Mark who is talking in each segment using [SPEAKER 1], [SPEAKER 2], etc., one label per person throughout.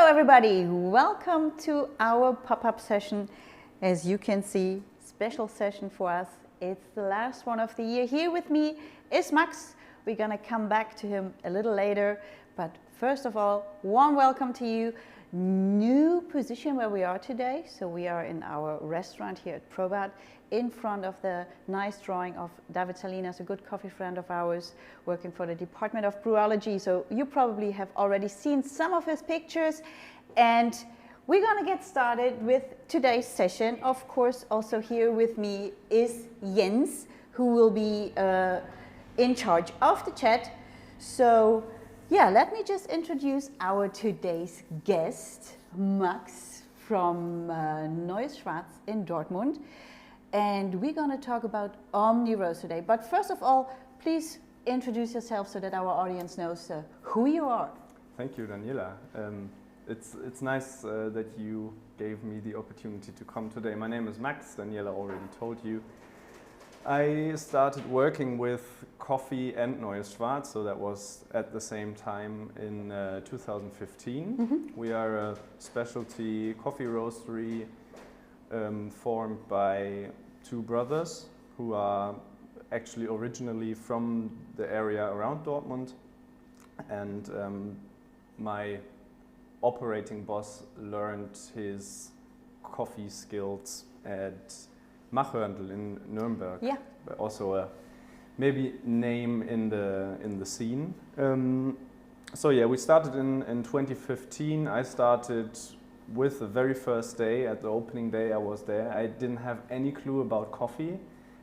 [SPEAKER 1] everybody, welcome to our pop-up session. As you can see, special session for us. It's the last one of the year. Here with me is Max. We're gonna come back to him a little later, but first of all, warm welcome to you. New position where we are today. So we are in our restaurant here at Probat, in front of the nice drawing of David Salinas, a good coffee friend of ours, working for the Department of Brewology. So you probably have already seen some of his pictures, and we're gonna get started with today's session. Of course, also here with me is Jens, who will be in charge of the chat. So yeah, let me just introduce our today's guest, Max from Neues Schwarz in Dortmund. And we're going to talk about omni-roast today. But first of all, please introduce yourself so that our audience knows who you are.
[SPEAKER 2] Thank you, Daniela. It's nice that you gave me the opportunity to come today. My name is Max, Daniela already told you. I started working with coffee and Neues Schwarz, so that was at the same time in 2015. Mm-hmm. We are a specialty coffee roastery formed by two brothers who are actually originally from the area around Dortmund, and my operating boss learned his coffee skills at Machhörndl in Nuremberg. Yeah. Also a maybe name in the scene. So yeah, we started in 2015. I started with the very first day. At the opening day I was there. I didn't have any clue about coffee,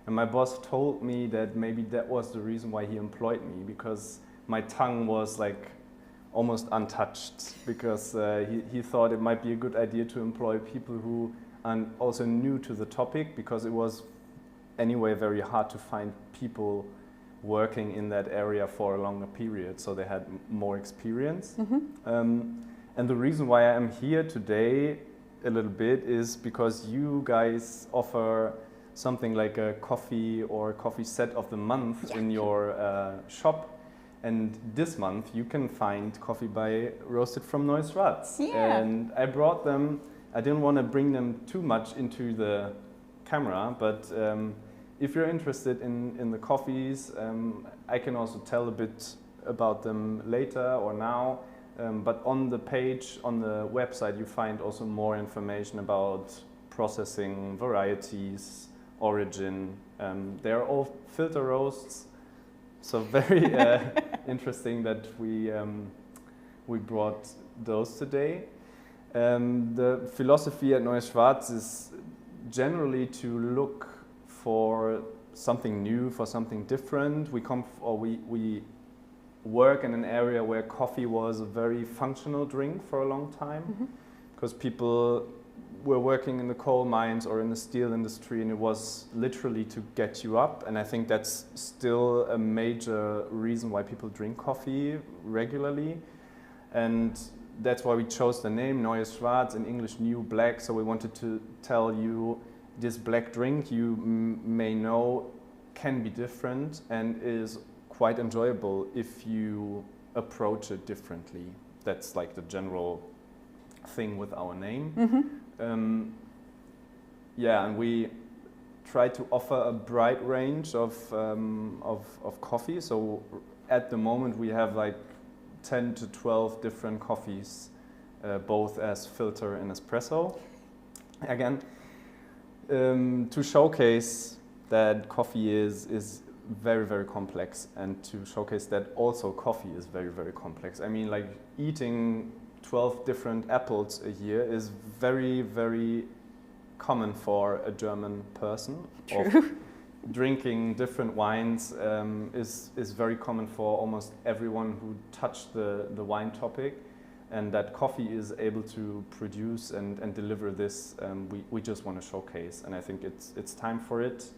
[SPEAKER 2] and my boss told me that maybe that was the reason why he employed me, because my tongue was like almost untouched, because he thought it might be a good idea to employ people who and also new to the topic, because it was anyway very hard to find people working in that area for a longer period, so they had more experience. Mm-hmm. And the reason why I am here today a little bit is because you guys offer something like a coffee or coffee set of the month in your shop. And this month you can find coffee by roasted from Neues Schwarz. Yeah. And I brought them. I didn't want to bring them too much into the camera, but if you're interested in the coffees, I can also tell a bit about them later or now. But on the page, on the website, you find also more information about processing, varieties, origin. They're all filter roasts, so very interesting that we brought those today. The philosophy at Neues Schwarz is generally to look for something new, for something different. We work in an area where coffee was a very functional drink for a long time, because people were working in the coal mines or in the steel industry, and it was literally to get you up. And I think that's still a major reason why people drink coffee regularly. And that's why we chose the name Neues Schwarz, in English New Black. So we wanted to tell you this black drink you may know can be different and is quite enjoyable if you approach it differently. That's like the general thing with our name. Mm-hmm. Yeah, and we try to offer a bright range of coffee. So at the moment we have like 10 to 12 different coffees, both as filter and espresso. Again, to showcase that coffee is very, very complex, and to showcase that also coffee is very, very complex. I mean, like eating 12 different apples a year is very, very common for a German person.
[SPEAKER 1] True.
[SPEAKER 2] Drinking different wines is very common for almost everyone who touched the wine topic, and that coffee is able to produce and deliver this. We just want to showcase, and I think it's time for it.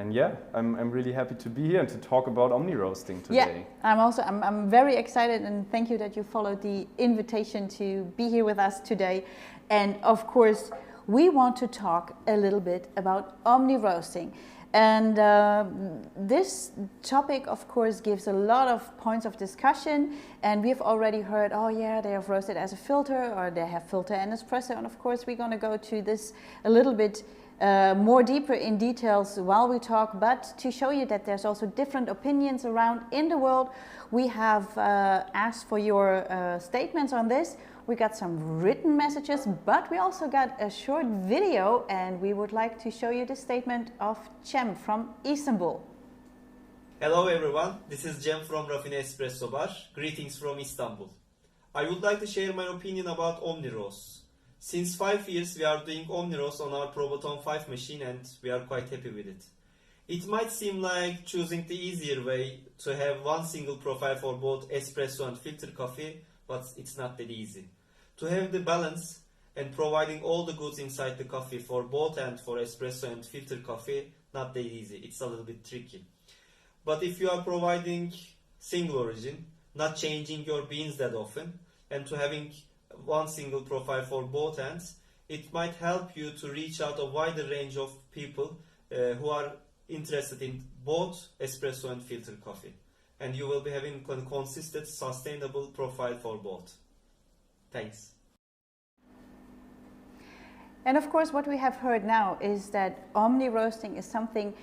[SPEAKER 2] And yeah, I'm really happy to be here and to talk about omni-roasting today.
[SPEAKER 1] Yeah, I'm very excited, and thank you that you followed the invitation to be here with us today. And of course, we want to talk a little bit about omni-roasting. And this topic, of course, gives a lot of points of discussion. And we've already heard, oh yeah, they have roasted as a filter, or they have filter and espresso. And of course, we're going to go to this a little bit more deeper in details while we talk. But to show you that there's also different opinions around in the world, we have asked for your statements on this. We got some written messages, but we also got a short video, and we would like to show you the statement of Cem from Istanbul.
[SPEAKER 3] Hello everyone, this is Cem from Raffine Espresso Bar. Greetings from Istanbul. I would like to share my opinion about omni-roast. Since 5 years we are doing omni-roast on our Probaton 5 machine and we are quite happy with it. It might seem like choosing the easier way to have one single profile for both espresso and filter coffee, but it's not that easy. To have the balance and providing all the goods inside the coffee for both and for espresso and filter coffee, not that easy. It's a little bit tricky. But if you are providing single origin, not changing your beans that often, and to having one single profile for both ends, it might help you to reach out a wider range of people who are interested in both espresso and filter coffee. And you will be having a consistent, sustainable profile for both. Thanks.
[SPEAKER 1] And of course, what we have heard now is that omni-roasting is something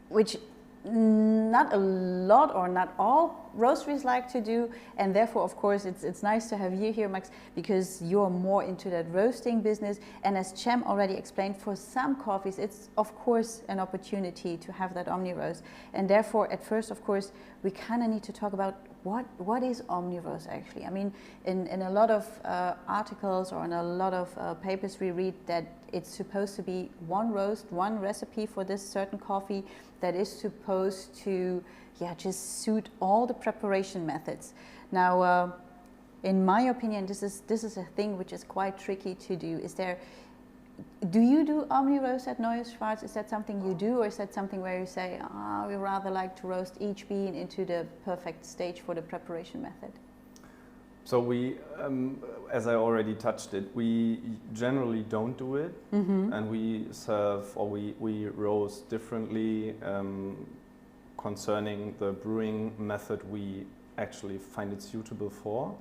[SPEAKER 1] which not a lot or not all roasteries like to do, and therefore of course it's nice to have you here, Max, because you're more into that roasting business. And as Cem already explained, for some coffees it's of course an opportunity to have that omni-roast, and therefore at first of course we kind of need to talk about what is omni-roast actually. I mean, in a lot of articles or in a lot of papers we read that it's supposed to be one roast, one recipe for this certain coffee that is supposed to just suit all the preparation methods. Now, in my opinion, this is a thing which is quite tricky to do. Do you do omni-roast at Neue Schwarz? Is that something you do, or is that something where you say, we rather like to roast each bean into the perfect stage for the preparation method?
[SPEAKER 2] So we, as I already touched it, we generally don't do it, and we serve, or we roast differently concerning the brewing method we actually find it suitable for.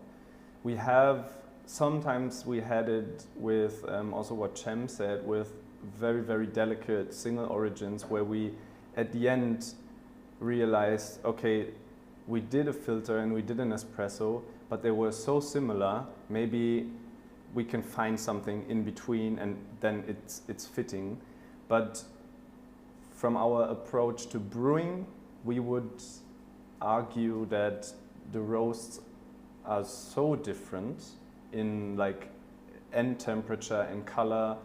[SPEAKER 2] We have, sometimes we had it with, also what Cem said, with very, very delicate single origins where we at the end realized, okay, we did a filter and we did an espresso, but they were so similar, maybe we can find something in between and then it's fitting. But from our approach to brewing, we would argue that the roasts are so different in like end temperature and color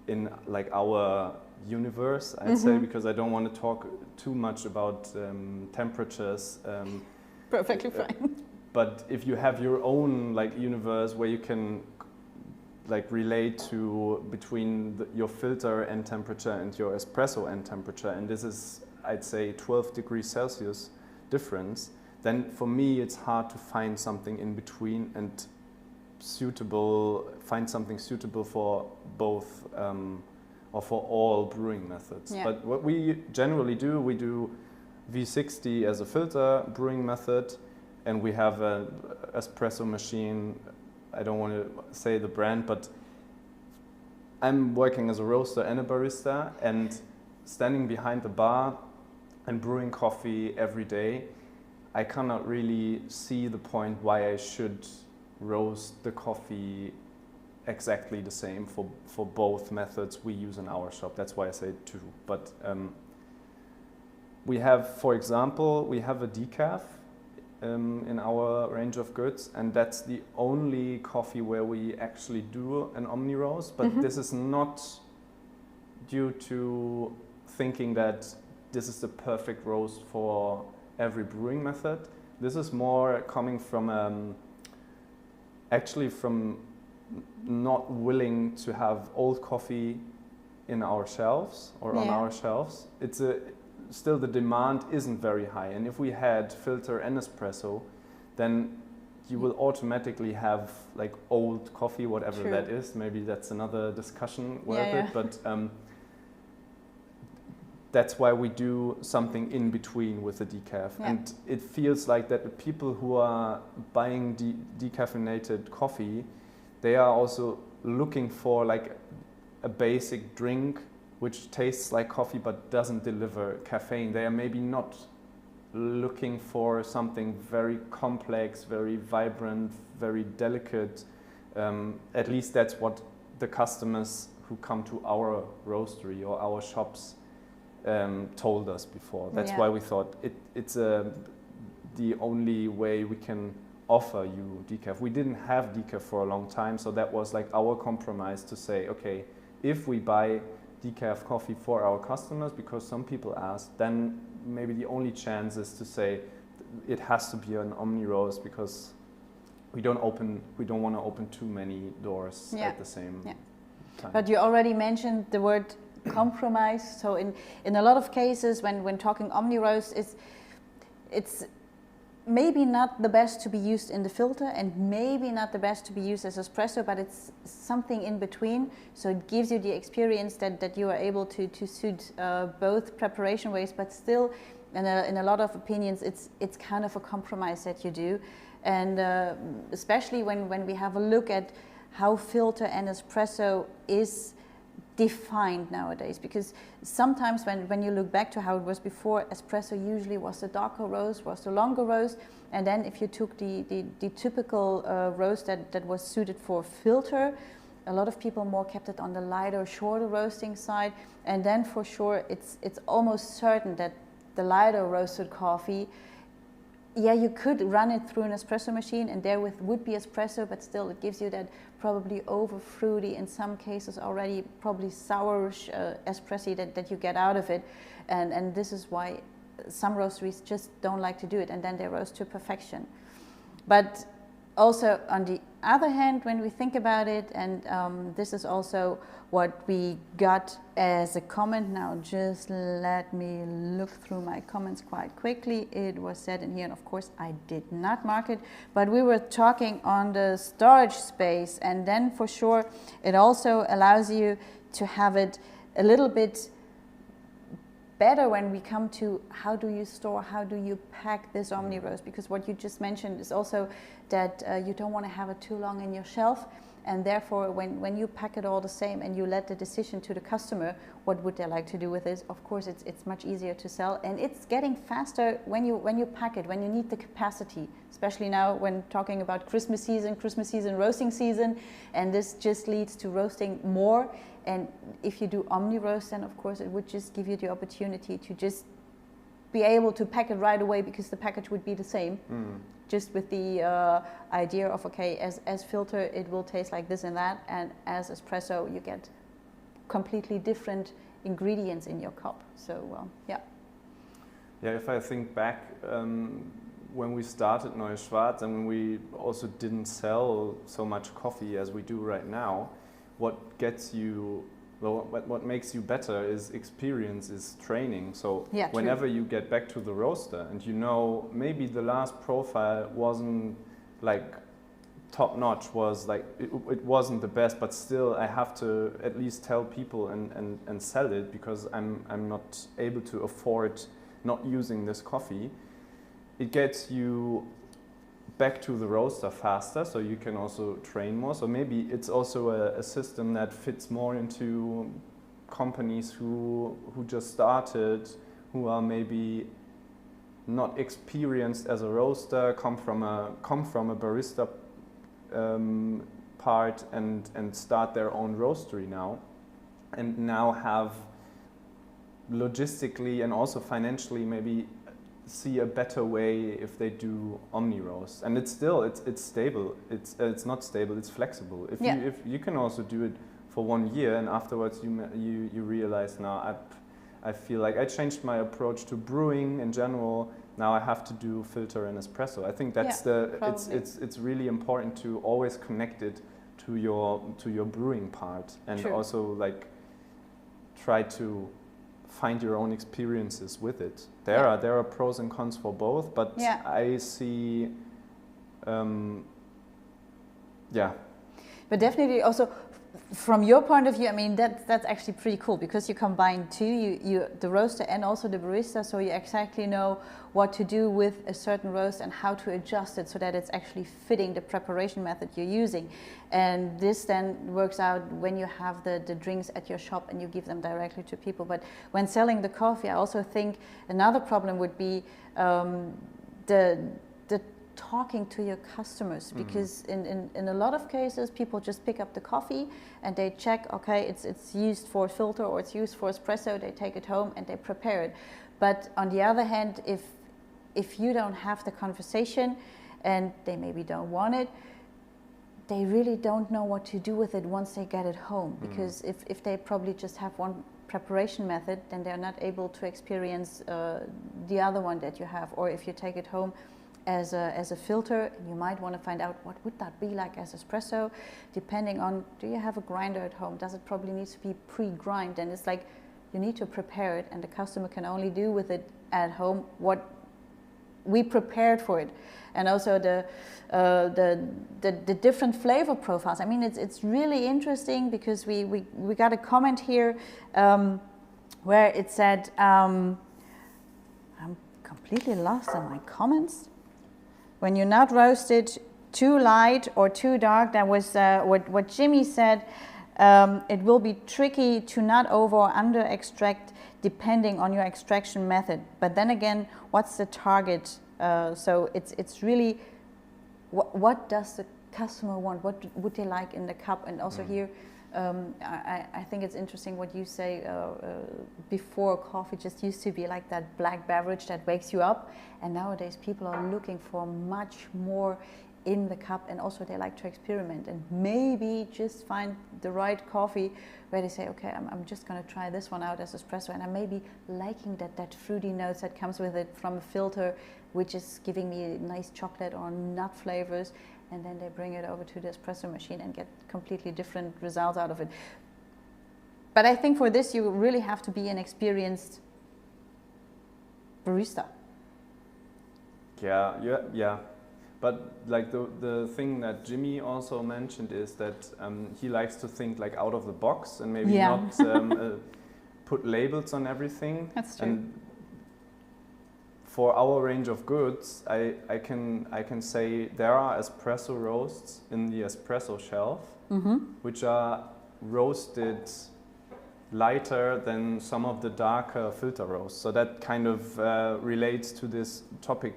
[SPEAKER 2] in like our universe, I'd say, because I don't want to talk too much about temperatures.
[SPEAKER 1] Perfectly fine.
[SPEAKER 2] But if you have your own like universe where you can like relate to between your filter end temperature and your espresso end temperature, and this is, I'd say, 12 degrees Celsius difference, then for me it's hard to find something in between and find something suitable for both or for all brewing methods. Yeah. But what we generally do, we do V60 as a filter brewing method, and we have an espresso machine. I don't want to say the brand, but I'm working as a roaster and a barista, and standing behind the bar and brewing coffee every day, I cannot really see the point why I should roast the coffee exactly the same for both methods we use in our shop. That's why I say two. But we have, for example, we have a decaf in our range of goods, and that's the only coffee where we actually do an omni-roast. But this is not due to thinking that this is the perfect roast for every brewing method. This is more coming from actually from not willing to have old coffee in our shelves or on our shelves. It's still the demand isn't very high, and if we had filter and espresso, then you will automatically have like old coffee, whatever
[SPEAKER 1] True.
[SPEAKER 2] that is. Maybe that's another discussion worth
[SPEAKER 1] Yeah,
[SPEAKER 2] it, but that's why we do something in between with the decaf.
[SPEAKER 1] Yeah.
[SPEAKER 2] And it feels like that the people who are buying decaffeinated coffee, they are also looking for like a basic drink which tastes like coffee but doesn't deliver caffeine. They are maybe not looking for something very complex, very vibrant, very delicate. At least that's what the customers who come to our roastery or our shops told us before. That's why we thought it's the only way we can offer you decaf. We didn't have decaf for a long time, so that was like our compromise to say, okay, if we buy decaf coffee for our customers, because some people ask, then maybe the only chance is to say it has to be an omni-roast, because we don't want to open too many doors at the same time.
[SPEAKER 1] But you already mentioned the word compromise. So in a lot of cases when talking omni-roast, it's maybe not the best to be used in the filter and maybe not the best to be used as espresso, but it's something in between. So it gives you the experience that you are able to suit both preparation ways, but still in a lot of opinions it's kind of a compromise that you do. And especially when we have a look at how filter and espresso is defined nowadays, because sometimes when you look back to how it was before, espresso usually was the darker roast, was the longer roast, and then if you took the typical roast that was suited for filter, a lot of people more kept it on the lighter, shorter roasting side. And then for sure it's almost certain that the lighter roasted coffee, you could run it through an espresso machine and therewith would be espresso, but still it gives you that probably over fruity, in some cases already probably sourish espresso that you get out of it. And this is why some roasteries just don't like to do it, and then they roast to perfection. But also on the other hand, when we think about it, and this is also what we got as a comment. Now just let me look through my comments quite quickly. It was said in here, and of course I did not mark it, but we were talking on the storage space, and then for sure it also allows you to have it a little bit better when we come to how do you store, how do you pack this omni-roast, because what you just mentioned is also that you don't want to have it too long in your shelf, and therefore when you pack it all the same and you let the decision to the customer, what would they like to do with it, of course it's much easier to sell, and it's getting faster when you pack it, when you need the capacity, especially now when talking about Christmas season, roasting season, and this just leads to roasting more. And if you do omni-roast, then of course it would just give you the opportunity to just be able to pack it right away, because the package would be the same, just with the idea of, okay, as filter it will taste like this and that, and as espresso you get completely different ingredients in your cup. So yeah,
[SPEAKER 2] if I think back when we started Neue Schwarz, and when we also didn't sell so much coffee as we do right now, what makes you better is experience, is training. So whenever you get back to the roaster and you know maybe the last profile wasn't like top notch, was like it wasn't the best, but still I have to at least tell people and sell it, because I'm not able to afford not using this coffee. It gets you back to the roaster faster, so you can also train more. So maybe it's also a system that fits more into companies who just started, who are maybe not experienced as a roaster, come from a barista part and start their own roastery now, and now have logistically and also financially maybe see a better way if they do omni-roast. And it's still it's stable, it's not stable, it's flexible. If you can also do it for 1 year, and afterwards you realize, now I feel like I changed my approach to brewing in general, now I have to do filter and espresso. I think that's it's really important to always connect it to your brewing part, and also like try to find your own experiences with it. There are pros and cons for both, but I see Yeah.
[SPEAKER 1] But definitely also from your point of view, I mean, that's actually pretty cool because you combine two, you the roaster and also the barista, so you exactly know what to do with a certain roast and how to adjust it so that it's actually fitting the preparation method you're using. And this then works out when you have the drinks at your shop and you give them directly to people. But when selling the coffee, I also think another problem would be the talking to your customers, because in a lot of cases people just pick up the coffee and they check, okay, it's used for filter or it's used for espresso, they take it home and they prepare it. But on the other hand, if you don't have the conversation and they maybe don't want it, they really don't know what to do with it once they get it home, because if they probably just have one preparation method, then they're not able to experience the other one that you have. Or if you take it home as a filter, you might want to find out what would that be like as espresso, depending on, do you have a grinder at home? Does it probably need to be pre-grind? And it's like you need to prepare it, and the customer can only do with it at home what we prepared for it. And also the different flavor profiles. I mean, it's really interesting because we got a comment here where it said, I'm completely lost in my comments. When you're not roasted too light or too dark, that was what Jimmy said. It will be tricky to not over or under extract depending on your extraction method. But then again, what's the target? So it's really what does the customer want? What would they like in the cup? And also here, I think it's interesting what you say. Before, coffee just used to be like that black beverage that wakes you up, and nowadays people are looking for much more in the cup, and also they like to experiment and maybe just find the right coffee where they say, okay, I'm just going to try this one out as espresso, and I'm maybe liking that fruity notes that comes with it from a filter, which is giving me nice chocolate or nut flavors, and then they bring it over to the espresso machine and get completely different results out of it. But I think for this you really have to be an experienced barista.
[SPEAKER 2] Yeah. But like the thing that Jimmy also mentioned is that he likes to think like out of the box and maybe not put labels on everything.
[SPEAKER 1] That's true.
[SPEAKER 2] And for our range of goods, I can say there are espresso roasts in the espresso shelf, which are roasted lighter than some of the darker filter roasts. So that kind of relates to this topic.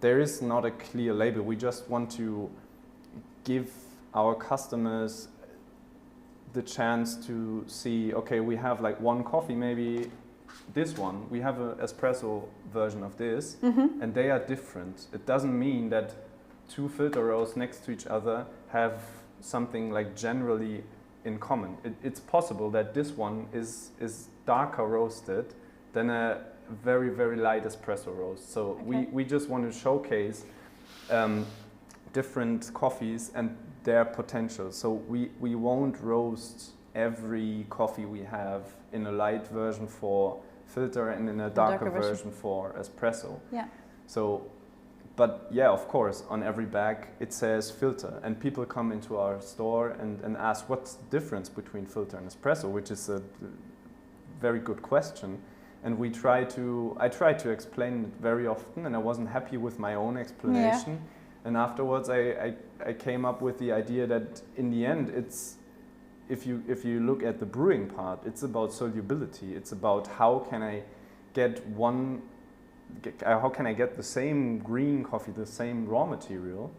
[SPEAKER 2] There is not a clear label. We just want to give our customers the chance to see, okay, we have like one coffee, maybe this one, we have an espresso version of this, and they are different. It doesn't mean that two filter roasts next to each other have something like generally in common. It's possible that this one is darker roasted than a very, very light espresso roast. So we just want to showcase different coffees and their potential. So we won't roast every coffee we have in a light version for filter and in a darker version for espresso.
[SPEAKER 1] Yeah.
[SPEAKER 2] So, but yeah, of course, on every bag it says filter, and people come into our store and ask what's the difference between filter and espresso, which is a very good question. And I try to explain it very often, and I wasn't happy with my own explanation. Yeah. And afterwards I came up with the idea that in the end it's, if you look at the brewing part, it's about solubility. It's about how can I get the same green coffee, the same raw material,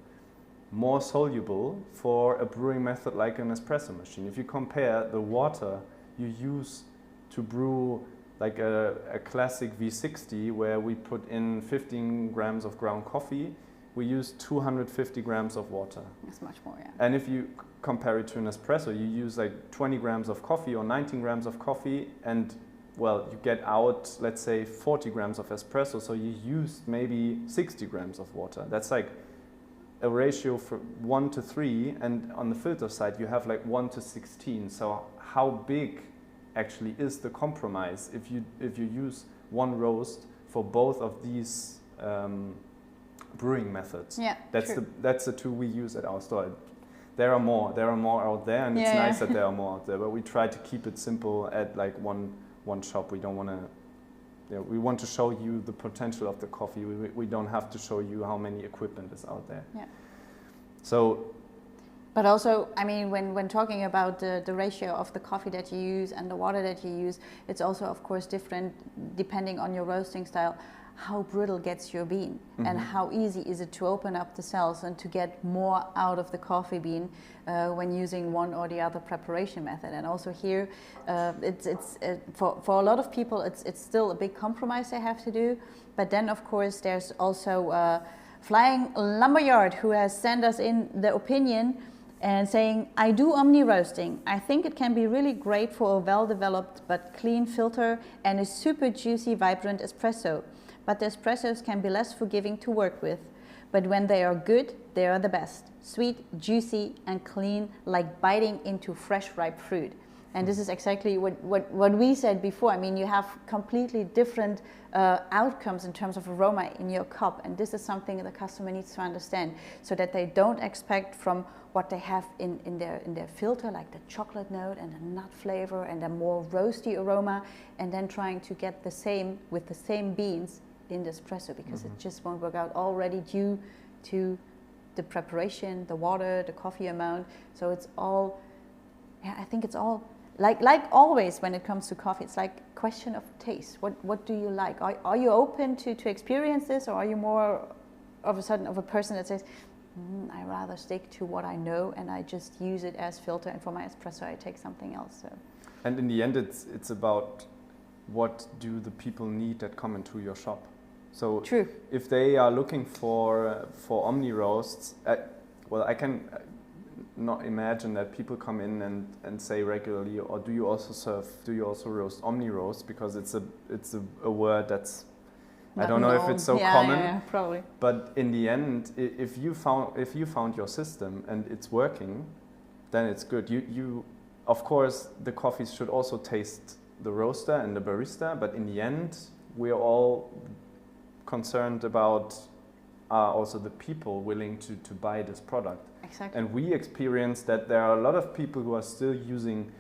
[SPEAKER 2] more soluble for a brewing method like an espresso machine. If you compare the water you use to brew like a classic V60 where we put in 15 grams of ground coffee, we use 250 grams of water.
[SPEAKER 1] That's much more, yeah.
[SPEAKER 2] And if you compare it to an espresso, you use like 20 grams of coffee or 19 grams of coffee, and well, you get out, let's say 40 grams of espresso, so you used maybe 60 grams of water. That's like a ratio for 1 to 3, and on the filter side you have like 1 to 16. So how big actually is the compromise if you use one roast for both of these brewing methods.
[SPEAKER 1] Yeah,
[SPEAKER 2] that's the two we use at our store. There are more out there, and it's nice that there are more out there. But we try to keep it simple at like one shop. We don't want to. We want to show you the potential of the coffee. We don't have to show you how many equipment is out there.
[SPEAKER 1] Yeah.
[SPEAKER 2] So.
[SPEAKER 1] But also, I mean, when talking about the ratio of the coffee that you use and the water that you use, it's also, of course, different depending on your roasting style, how brittle gets your bean and how easy is it to open up the cells and to get more out of the coffee bean when using one or the other preparation method. And also here, for a lot of people, it's still a big compromise they have to do. But then, of course, there's also Flying Lumberyard, who has sent us in the opinion and saying, I do omni-roasting. I think it can be really great for a well-developed but clean filter and a super juicy, vibrant espresso. But the espressos can be less forgiving to work with. But when they are good, they are the best. Sweet, juicy, and clean, like biting into fresh, ripe fruit. And this is exactly what we said before. I mean, you have completely different outcomes in terms of aroma in your cup. And this is something the customer needs to understand, so that they don't expect from what they have in their filter, like the chocolate note and the nut flavor and the more roasty aroma, and then trying to get the same with the same beans in the espresso, because it just won't work out already due to the preparation, the water, the coffee amount. So it's all, I think it's all, like always when it comes to coffee, it's like a question of taste. What do you like? Are you open to experience this, or are you more of a person that says, I rather stick to what I know and I just use it as filter, and for my espresso I take something else. So. And
[SPEAKER 2] in the end, it's about what do the people need that come into your shop. So
[SPEAKER 1] true.
[SPEAKER 2] If they are looking for omni roasts, well, I can not imagine that people come in and say regularly, or do you also roast omni roasts, because it's a word that's, I don't know if it's so common.
[SPEAKER 1] Yeah, probably.
[SPEAKER 2] But in the end, if you found your system and it's working, then it's good. You of course, the coffees should also taste the roaster and the barista, but in the end, we're all concerned about also the people willing to buy this product.
[SPEAKER 1] Exactly.
[SPEAKER 2] And we experience that there are a lot of people who are still using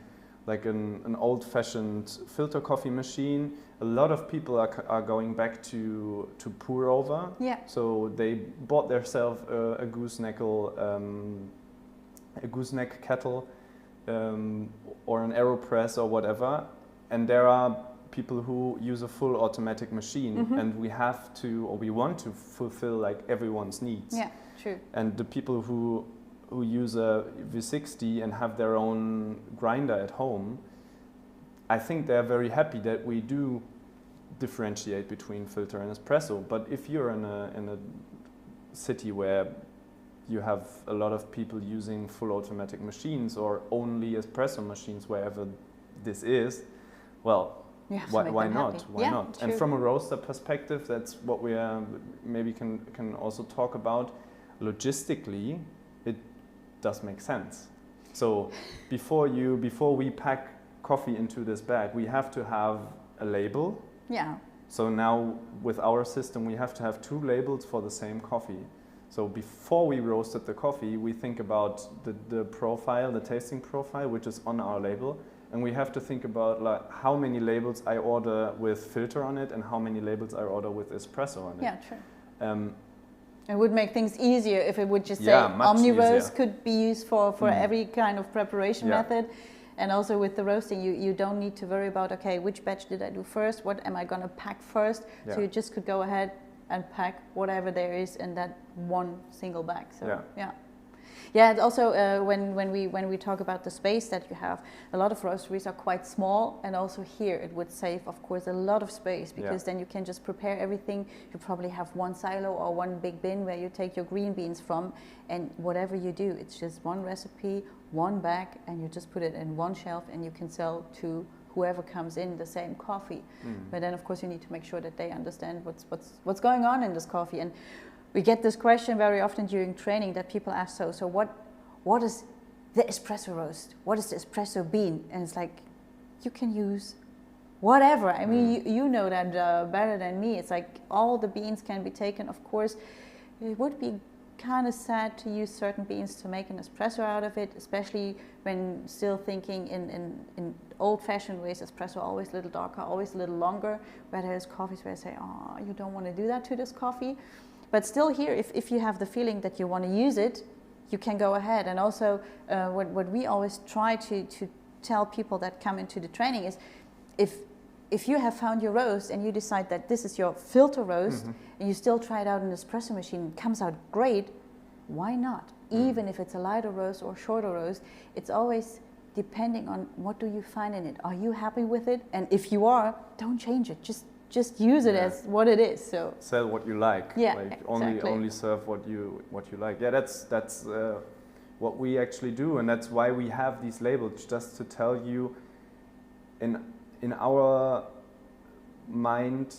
[SPEAKER 2] like an old-fashioned filter coffee machine. A lot of people are going back to pour over.
[SPEAKER 1] Yeah.
[SPEAKER 2] So they bought themselves a gooseneck kettle or an AeroPress or whatever. And there are people who use a full automatic machine, and we have to, or we want to fulfill like everyone's needs.
[SPEAKER 1] Yeah, true.
[SPEAKER 2] And the people who use a V60 and have their own grinder at home, I think they're very happy that we do differentiate between filter and espresso. But if you're in a city where you have a lot of people using full automatic machines or only espresso machines, wherever this is, well, why not? Why not?
[SPEAKER 1] True.
[SPEAKER 2] And from a roaster perspective, that's what we maybe can also talk about. Logistically, it does make sense. So before we pack coffee into this bag, we have to have a label.
[SPEAKER 1] Yeah.
[SPEAKER 2] So now with our system, we have to have 2 labels for the same coffee. So before we roasted the coffee, we think about the profile, the tasting profile, which is on our label. And we have to think about like how many labels I order with filter on it and how many labels I order with espresso on it.
[SPEAKER 1] Yeah, true. It would make things easier if it would just say
[SPEAKER 2] much
[SPEAKER 1] omni-roast
[SPEAKER 2] easier.
[SPEAKER 1] could be used for every kind of preparation method. And also with the roasting, you don't need to worry about, okay, which batch did I do first? What am I going to pack first? So you just could go ahead and pack whatever there is in that one single bag. So yeah. And also when we talk about the space that you have, a lot of roasteries are quite small, and also here it would save, of course, a lot of space, because then you can just prepare everything. You probably have one silo or one big bin where you take your green beans from, and whatever you do, it's just one recipe, one bag, and you just put it in one shelf, and you can sell to whoever comes in the same coffee. But then, of course, you need to make sure that they understand what's going on in this coffee. And we get this question very often during training that people ask, so what is the espresso roast? What is the espresso bean? And it's like, you can use whatever. I mean, you know that better than me. It's like all the beans can be taken. Of course, it would be kind of sad to use certain beans to make an espresso out of it, especially when still thinking in old-fashioned ways. Espresso always a little darker, always a little longer, where there's coffees where I say, oh, you don't want to do that to this coffee. But still here, if you have the feeling that you want to use it, you can go ahead. And also what we always try to tell people that come into the training is, if you have found your roast and you decide that this is your filter roast, and you still try it out in an espresso machine, it comes out great, why not? Even if it's a lighter roast or shorter roast, it's always depending on what do you find in it. Are you happy with it? And if you are, don't change it. Just use it as what it is. So
[SPEAKER 2] sell what you like.
[SPEAKER 1] Yeah,
[SPEAKER 2] like
[SPEAKER 1] exactly.
[SPEAKER 2] only serve what you like. Yeah, that's what we actually do, and that's why we have these labels, just to tell you, in our mind,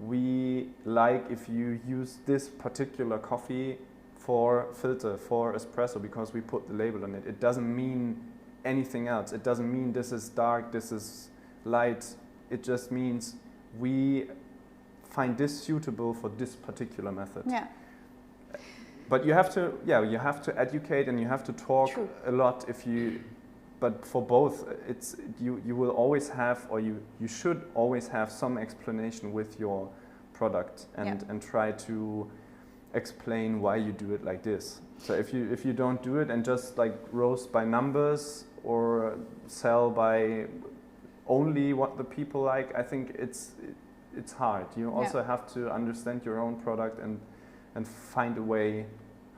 [SPEAKER 2] we like if you use this particular coffee for filter, for espresso, because we put the label on it. It doesn't mean anything else. It doesn't mean this is dark, this is light. It just means we find this suitable for this particular method.
[SPEAKER 1] yeah.
[SPEAKER 2] But you have to educate, and you have to talk
[SPEAKER 1] True.
[SPEAKER 2] a lot. But for both, you will always have, or you should always have some explanation with your product, and try to explain why you do it like this. So if you don't do it and just like roast by numbers or sell by only what the people like, I think it's hard. You also have to understand your own product and find a way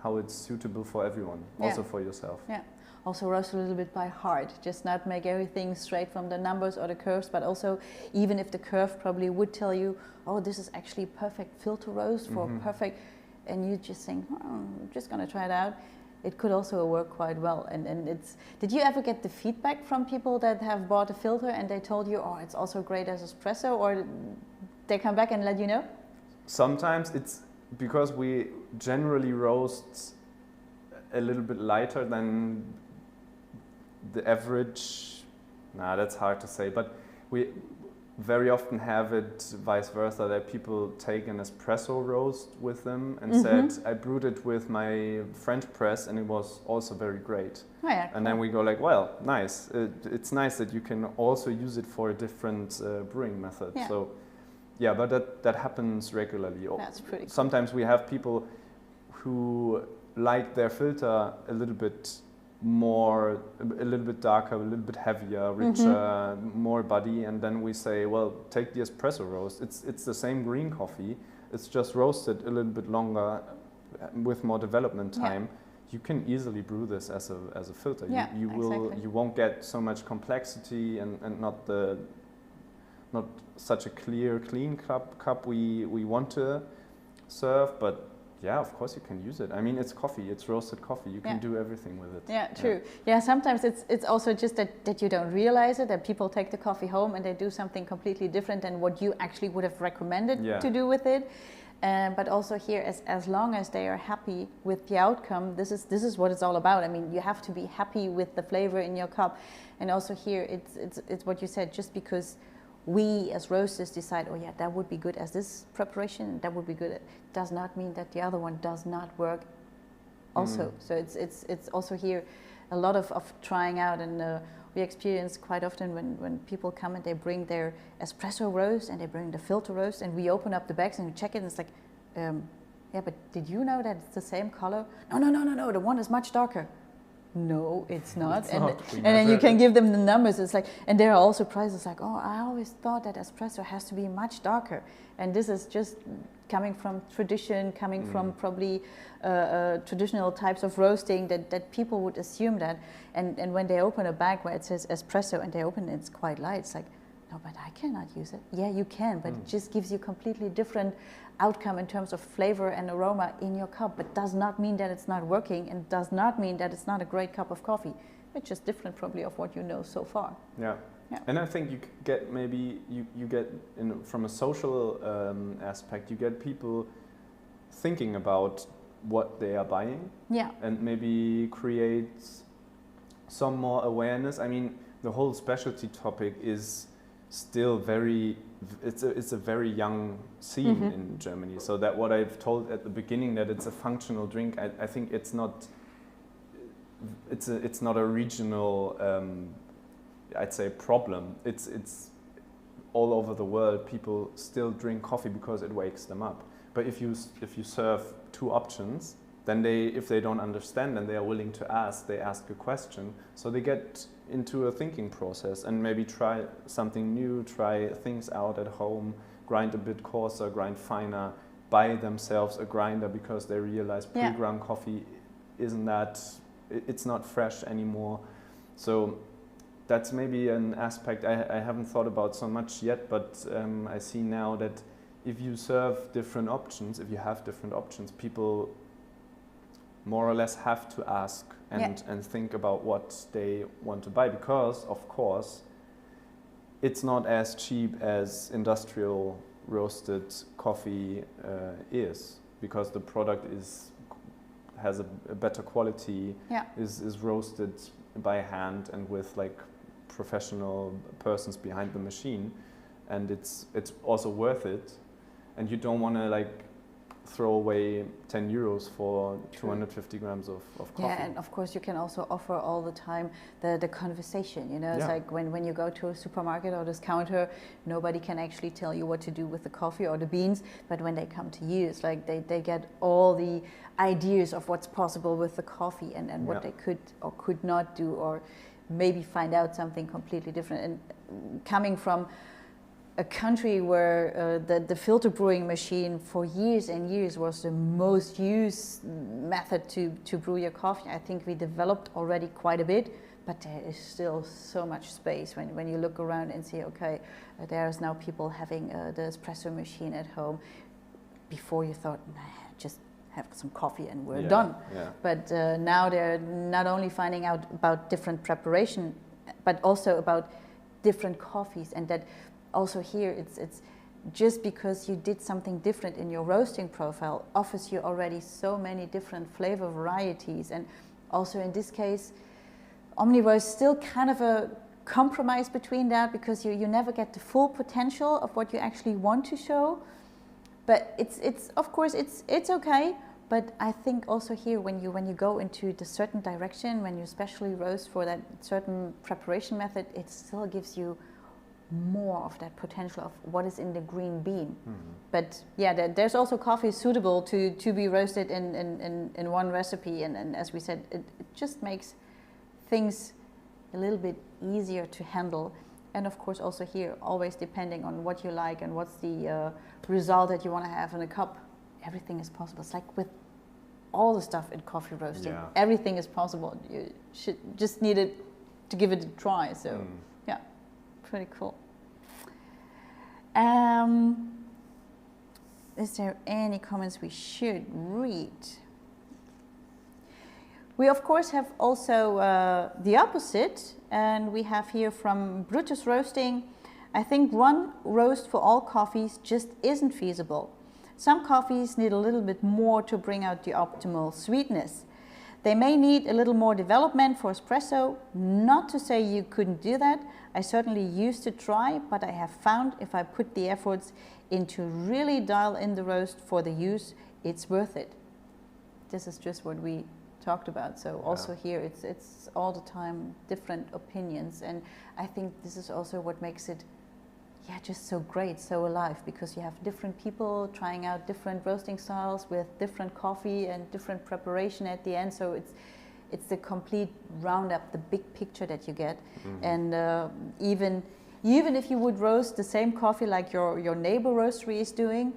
[SPEAKER 2] how it's suitable for everyone, also for yourself.
[SPEAKER 1] Yeah. Also roast a little bit by heart, just not make everything straight from the numbers or the curves, but also even if the curve probably would tell you, oh, this is actually perfect filter roast for perfect, and you just think, I'm just gonna try it out, it could also work quite well. And it's, did you ever get the feedback from people that have bought a filter and they told you, oh, it's also great as espresso, or they come back and let you know?
[SPEAKER 2] Sometimes it's because we generally roast a little bit lighter than the average. That's hard to say, but we very often have it vice versa, that people take an espresso roast with them and said, I brewed it with my French press and it was also very great.
[SPEAKER 1] Oh, yeah, cool.
[SPEAKER 2] And then we go like, well, nice. It's nice that you can also use it for a different brewing method.
[SPEAKER 1] Yeah.
[SPEAKER 2] So yeah, but that happens regularly.
[SPEAKER 1] That's pretty cool.
[SPEAKER 2] Sometimes we have people who like their filter a little bit more, a little bit darker, a little bit heavier, richer, more body, and then we say, well, take the espresso roast. It's the same green coffee. It's just roasted a little bit longer with more development time. You can easily brew this as a filter.
[SPEAKER 1] Yeah,
[SPEAKER 2] you won't get so much complexity and not such a clean cup we want to serve, but yeah, of course you can use it. I mean, it's coffee, it's roasted coffee. You can do everything with it.
[SPEAKER 1] Yeah, true. Yeah, sometimes it's also just that you don't realize it, that people take the coffee home and they do something completely different than what you actually would have recommended to do with it. But also here, as long as they are happy with the outcome, this is what it's all about. I mean, you have to be happy with the flavor in your cup. And also here, it's what you said, just because we as roasters decide, oh yeah, that would be good as this preparation, that would be good, does not mean that the other one does not work also. So it's also here a lot of trying out, and we experience quite often when people come and they bring their espresso roast and they bring the filter roast, and we open up the bags and we check it, and it's like, yeah, but did you know that it's the same color? No, the one is much darker. No, it's not. And then you can give them the numbers. It's like, and they're all surprised. It's like, oh, I always thought that espresso has to be much darker. And this is just coming from tradition, coming from probably traditional types of roasting, that people would assume that. And when they open a bag where it says espresso and they open it, it's quite light. It's like, no, but I cannot use it. Yeah, you can, but it just gives you completely different outcome in terms of flavor and aroma in your cup, but does not mean that it's not working, and does not mean that it's not a great cup of coffee. It's just different probably of what you know so far. Yeah. And I think you get you get from a social aspect, you get people thinking about what they are buying, and maybe create some more awareness. I mean, the whole specialty topic is still very
[SPEAKER 2] it's a very young scene in Germany. So that what I've told at the beginning, that it's a functional drink, I think it's not a regional I'd say problem. It's all over the world. People still drink coffee because it wakes them up. But if you serve two options, then if they don't understand and they are willing to ask, they ask a question. So they get into a thinking process and maybe try something new, try things out at home, grind a bit coarser, grind finer, buy themselves a grinder because they realize pre-ground coffee it's not fresh anymore. So that's maybe an aspect I haven't thought about so much yet, but I see now that if you serve different options, if you have different options, people more or less have to ask and think about what they want to buy, because of course it's not as cheap as industrial roasted coffee is, because the product has a better quality, is roasted by hand and with like professional persons behind the machine, and it's also worth it, and you don't want to like throw away 10 euros for 250 grams of coffee.
[SPEAKER 1] Yeah, and of course you can also offer all the time the conversation, you know, it's like when you go to a supermarket or discounter, nobody can actually tell you what to do with the coffee or the beans, but when they come to you, it's like they get all the ideas of what's possible with the coffee and what they could or could not do, or maybe find out something completely different. And coming from a country where the filter brewing machine for years and years was the most used method to brew your coffee, I think we developed already quite a bit, but there is still so much space when you look around and see, okay, there's now people having the espresso machine at home. Before you thought, nah, just have some coffee and we're done. Yeah. But now they're not only finding out about different preparation, but also about different coffees, and that also here, it's just because you did something different in your roasting profile offers you already so many different flavor varieties. And also in this case, omni-roast still kind of a compromise between that, because you never get the full potential of what you actually want to show. But it's of course it's okay. But I think also here when you go into the certain direction, when you especially roast for that certain preparation method, it still gives you more of that potential of what is in the green bean. But yeah, there's also coffee suitable to be roasted in one recipe, and as we said, it just makes things a little bit easier to handle. And of course also here, always depending on what you like and what's the result that you want to have in a cup, everything is possible. It's like with all the stuff in coffee roasting, everything is possible. You should just need it to give it a try. So yeah, pretty cool. Is there any comments we should read? We of course have also the opposite, and we have here from Brutus Roasting. I think one roast for all coffees just isn't feasible. Some coffees need a little bit more to bring out the optimal sweetness. They may need a little more development for espresso. Not to say you couldn't do that. I certainly used to try, but I have found if I put the efforts into really dial in the roast for the use, it's worth it. This is just what we talked about. So also here, it's all the time different opinions, and I think this is also what makes it just so great, so alive, because you have different people trying out different roasting styles with different coffee and different preparation at the end. So it's the complete roundup, the big picture that you get. And even if you would roast the same coffee like your neighbor roastery is doing,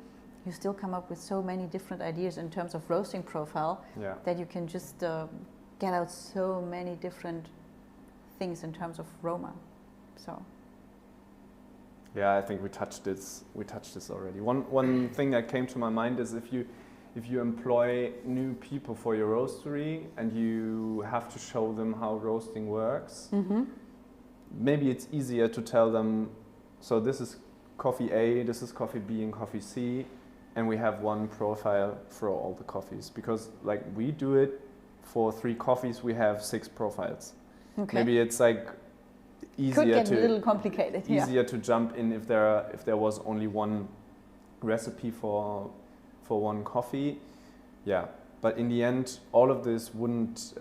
[SPEAKER 1] you still come up with so many different ideas in terms of roasting profile that you can just get out so many different things in terms of aroma. So.
[SPEAKER 2] Yeah, I think we touched this already. One thing that came to my mind is if you employ new people for your roastery and you have to show them how roasting works, maybe it's easier to tell them, so this is coffee A, this is coffee B and coffee C, and we have one profile for all the coffees. Because like we do it for 3 coffees, we have 6 profiles. Okay. Maybe it's like,
[SPEAKER 1] could get a little complicated.
[SPEAKER 2] Easier to jump in if there was only one recipe for one coffee. Yeah, but in the end, all of this wouldn't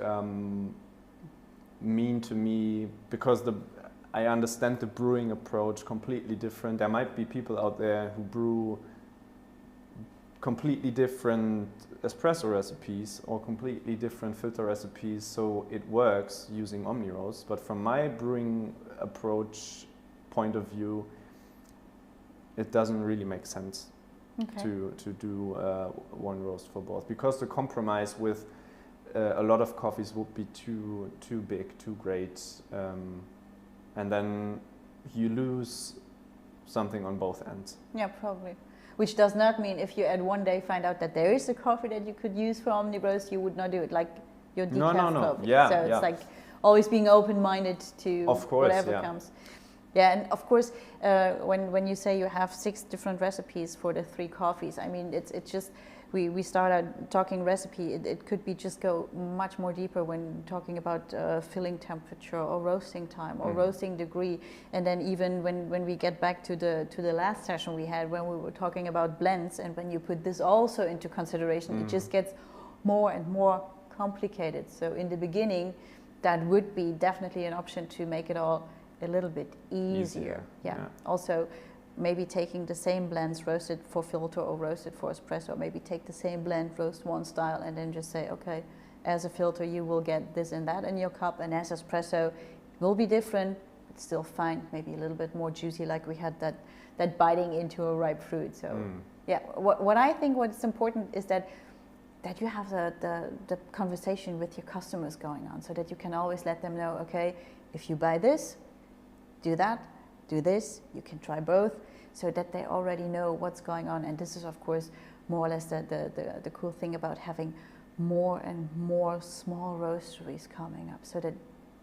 [SPEAKER 2] mean to me, because I understand the brewing approach completely different. There might be people out there who brew completely different espresso recipes or completely different filter recipes, so it works using omni-roast. But from my brewing approach point of view, it doesn't really make sense to do one roast for both, because the compromise with a lot of coffees would be too big, too great, and then you lose something on both ends.
[SPEAKER 1] Yeah, probably. Which does not mean if you at one day find out that there is a coffee that you could use for omni-roast, you would not do it, like your decaf coffee.
[SPEAKER 2] Yeah,
[SPEAKER 1] so it's like always being open-minded to whatever comes. Yeah, and of course, when you say you have 6 different recipes for the 3 coffees, I mean, it's just, we started talking recipe, it could be just go much more deeper when talking about filling temperature or roasting time or roasting degree. And then even when we get back to the last session we had, when we were talking about blends, and when you put this also into consideration, it just gets more and more complicated. So in the beginning, that would be definitely an option to make it all a little bit easier. Yeah. Also, maybe taking the same blends, roasted for filter or roasted for espresso, maybe take the same blend, roast one style, and then just say, okay, as a filter you will get this and that in your cup, and as espresso it will be different, but still fine, maybe a little bit more juicy, like we had that biting into a ripe fruit. So yeah, what I think what's important is that you have the conversation with your customers going on, so that you can always let them know, okay, if you buy this, do that, do this, you can try both, so that they already know what's going on. And this is of course more or less the cool thing about having more and more small roasteries coming up, so that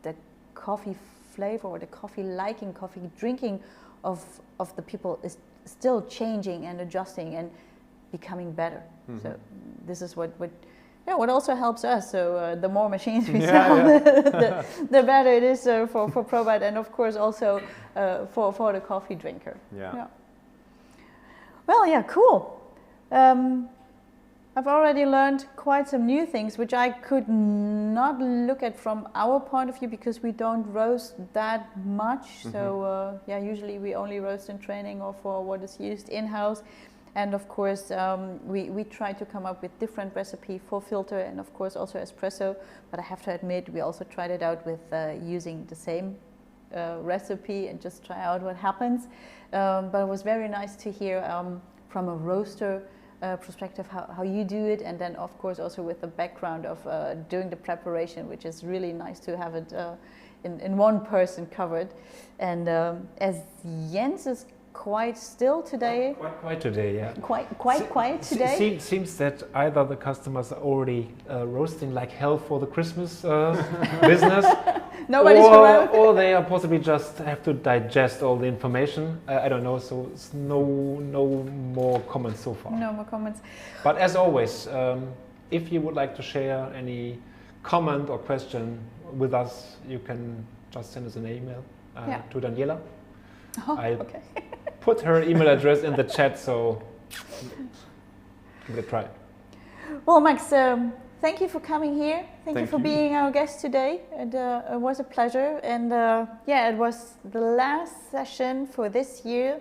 [SPEAKER 1] the coffee flavor or the coffee liking, coffee drinking of the people is still changing and adjusting and becoming better. So this is what also helps us. So the more machines we sell, the better it is for ProBite, and of course also for the coffee drinker. Yeah. Well, yeah, cool. I've already learned quite some new things, which I could not look at from our point of view, because we don't roast that much. So yeah, usually we only roast in training or for what is used in-house. And of course, we try to come up with different recipe for filter and of course also espresso. But I have to admit, we also tried it out with using the same recipe and just try out what happens. But it was very nice to hear from a roaster perspective how you do it, and then of course also with the background of doing the preparation, which is really nice to have it in one person covered. And as Jens is quite still today.
[SPEAKER 4] Quite quiet today, yeah.
[SPEAKER 1] Quite quiet today.
[SPEAKER 4] Seems that either the customers are already roasting like hell for the Christmas business,
[SPEAKER 1] Nobody's around,
[SPEAKER 4] or they are possibly just have to digest all the information. I don't know. So it's no more comments so far.
[SPEAKER 1] No more comments.
[SPEAKER 4] But as always, if you would like to share any comment or question with us, you can just send us an email to Daniela.
[SPEAKER 1] Okay.
[SPEAKER 4] Put her email address in the chat, so give it a try.
[SPEAKER 1] Well, Max, thank you for coming here. Thank you for being our guest today. It was a pleasure. And yeah, it was the last session for this year.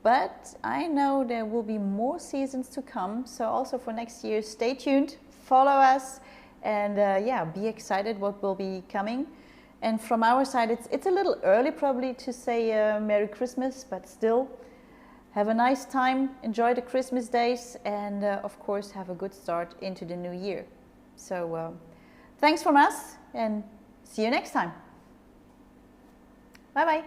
[SPEAKER 1] But I know there will be more seasons to come. So also for next year, stay tuned, follow us, and yeah, be excited what will be coming. And from our side, it's a little early probably to say Merry Christmas, but still have a nice time, enjoy the Christmas days, and of course have a good start into the new year. So thanks from us, and see you next time. Bye bye.